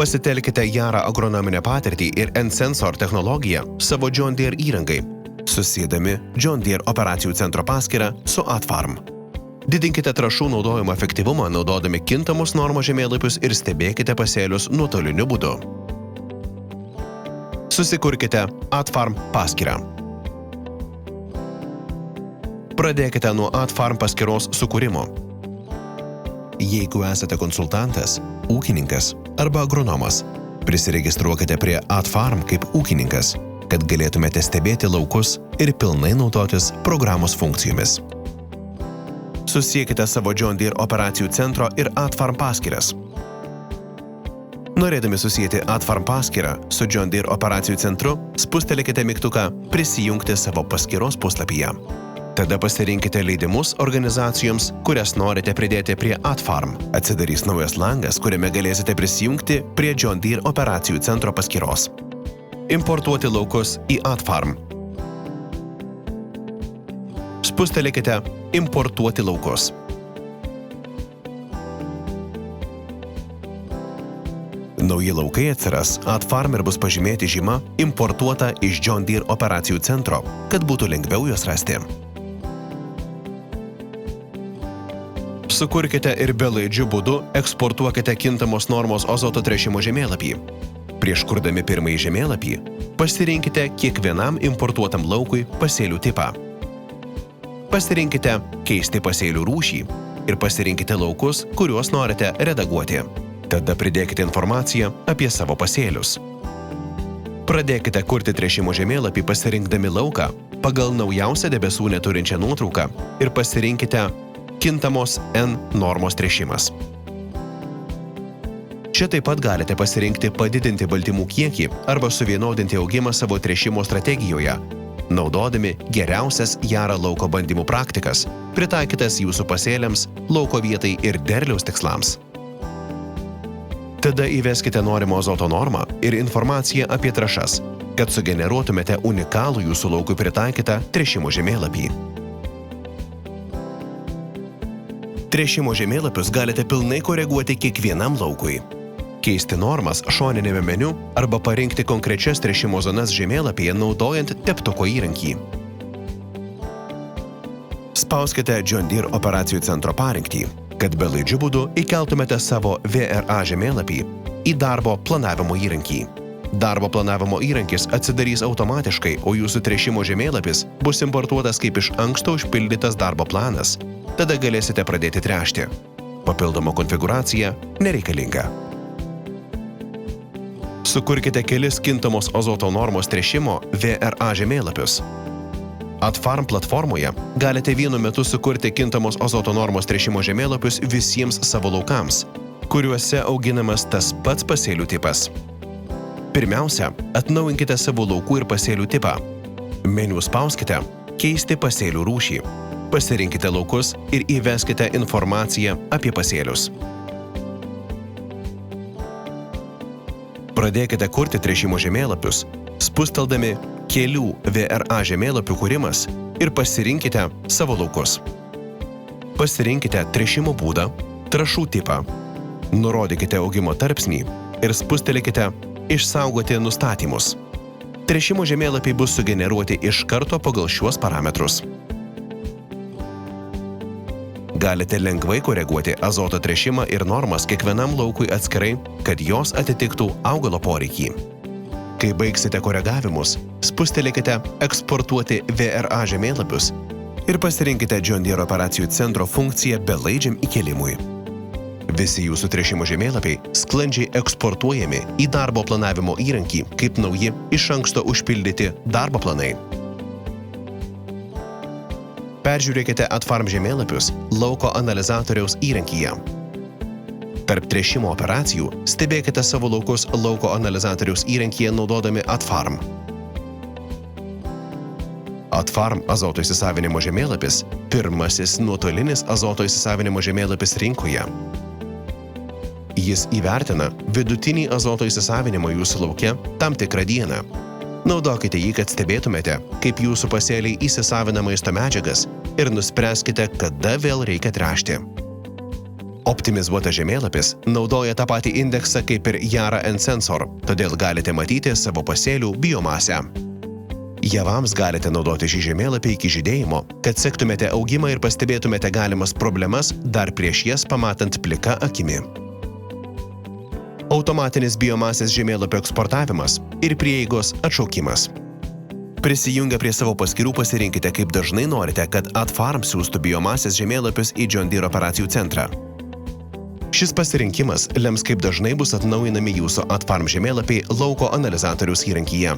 Pasitelkite gerą agronominę patirtį ir N-Sensor technologiją savo John Deere įrangai, susiedami John Deere operacijų centro paskyrą su Atfarm. Didinkite trąšų naudojimo efektyvumą naudodami kintamus normos žemėlapius ir stebėkite pasėlius nuotoliniu būdu. Susikurkite Atfarm paskyrą. Pradėkite nuo Atfarm paskyros sukūrimo. Jeigu esate konsultantas, ūkininkas arba agronomas, prisiregistruokite prie Atfarm kaip ūkininkas, kad galėtumėte stebėti laukus ir pilnai naudotis programos funkcijomis. Susiekite savo John Deere operacijų centro ir Atfarm paskyras. Norėdami susijęti Atfarm paskyrą su John Deere operacijų centru, spustelėkite mygtuką Prisijungti savo paskyros puslapyje. Tada pasirinkite leidimus organizacijoms, kurias norite pridėti prie Atfarm. Atsidarys naujas langas, kuriame galėsite prisijungti prie John Deere operacijų centro paskyros. Importuoti laukus į Atfarm. Spustelėkite Importuoti laukus. Nauji laukai atsiras Atfarm ir bus pažymėti žyma Importuota iš John Deere operacijų centro, kad būtų lengviau juos rasti. Sukurkite ir belaidžiu būdu eksportuokite kintamos normos azoto tręšimo žemėlapį. Prieš kurdami pirmąjį žemėlapį, pasirinkite kiekvienam importuotam laukui pasėlių tipą. Pasirinkite Keisti pasėlių rūšį ir pasirinkite laukus, kuriuos norite redaguoti. Tada pridėkite informaciją apie savo pasėlius. Pradėkite kurti tręšimo žemėlapį pasirinkdami lauką pagal naujausią debesų neturinčią nuotrauką ir pasirinkite Kintamos N normos tręšimas. Čia taip pat galite pasirinkti padidinti baltymų kiekį arba suvienodinti augimą savo tręšimo strategijoje, naudodami geriausias Jara lauko bandymų praktikas, pritaikytas jūsų pasėliams, lauko vietai ir derliaus tikslams. Tada įveskite norimo azoto normą ir informaciją apie trąšas, kad sugeneruotumėte unikalų jūsų laukui pritaikytą tręšimo žemėlapį. Tręšimo žemėlapius galite pilnai koreguoti kiekvienam laukui. Keisti normas šoninėme meniu arba parinkti konkrečias tręšimo zonas žemėlapyje naudojant teptuko įrankį. Spauskite John Deere operacijų centro parinktį, kad belaidžiu būdu įkeltumėte savo VRA žemėlapį į darbo planavimo įrankį. Darbo planavimo įrankis atsidarys automatiškai, o jūsų tręšimo žemėlapis bus importuotas kaip iš anksto užpildytas darbo planas. Tada galėsite pradėti tręšti. Papildoma konfigūracija nereikalinga. Sukurkite kelis kintamos azoto normos tręšimo VRA žemėlapius. Atfarm platformoje galite vienu metu sukurti kintamos azoto normos tręšimo žemėlapius visiems savo laukams, kuriuose auginamas tas pats pasėlių tipas. Pirmiausia, atnaujinkite savo laukų ir pasėlių tipą. Meniu spauskite Keisti pasėlių rūšį. Pasirinkite laukus ir įveskite informaciją apie pasėlius. Pradėkite kurti tręšimo žemėlapius, spusteldami Kelių VRA žemėlapių kūrimas ir pasirinkite savo laukus. Pasirinkite tręšimo būdą, trąšų tipą, nurodykite augimo tarpsnį ir spustelėkite Išsaugoti nustatymus. Tręšimo žemėlapiai bus sugeneruoti iš karto pagal šiuos parametrus. Galite lengvai koreguoti azoto tręšimą ir normas kiekvienam laukui atskirai, kad jos atitiktų augalo poreikį. Kai baigsite koregavimus, spustelėkite Eksportuoti VRA žemėlapius ir pasirinkite John Deere operacijų centro funkciją belaidžiam įkėlimui. Visi jūsų tręšimo žemėlapiai sklandžiai eksportuojami į darbo planavimo įrankį kaip nauji iš anksto užpildyti darbo planai. Peržiūrėkite Atfarm žemėlapius lauko analizatoriaus įrankyje. Tarp tręšimo operacijų stebėkite savo laukus lauko analizatoriaus įrankyje naudodami Atfarm. Atfarm azoto įsisavinimo žemėlapis – pirmasis nuotolinis azoto įsisavinimo žemėlapis rinkoje. Jis įvertina vidutinį azoto įsisavinimą jūsų lauke tam tikrą dieną. Naudokite jį, kad stebėtumėte, kaip jūsų pasėliai įsisavina maisto medžiagas ir nuspręskite, kada vėl reikia tręšti. Optimizuotas žemėlapis naudoja tą patį indeksą kaip ir Yara and Sensor, todėl galite matyti savo pasėlių biomasę. Javams galite naudoti šį žemėlapį iki žydėjimo, kad sektumėte augimą ir pastebėtumėte galimas problemas dar prieš jas pamatant plika akimi. Automatinis biomasės žemėlapio eksportavimas ir prieigos atšaukimas. Prisijungę prie savo paskyrų pasirinkite, kaip dažnai norite, kad AdFarm siųstų biomasės žemėlapius į John Deere operacijų centrą. Šis pasirinkimas lems, kaip dažnai bus atnaujinami jūsų AdFarm žemėlapiai lauko analizatoriaus įrankyje.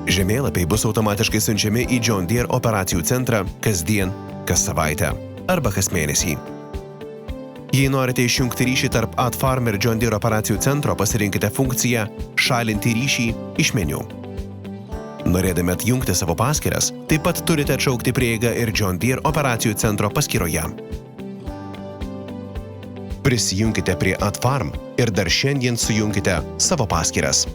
Žemėlapiai bus automatiškai siunčiami į John Deere operacijų centrą kasdien, kas savaitę arba kas mėnesį. Jei norite išjungti ryšį tarp AdFarm ir John Deere operacijų centro, pasirinkite funkciją "Šalinti ryšį" iš meniu. Norėdami atjungti savo paskyras, taip pat turite atšaukti prieigą ir John Deere operacijų centro paskyroje. Prisijunkite prie AdFarm ir dar šiandien sujunkite savo paskyras.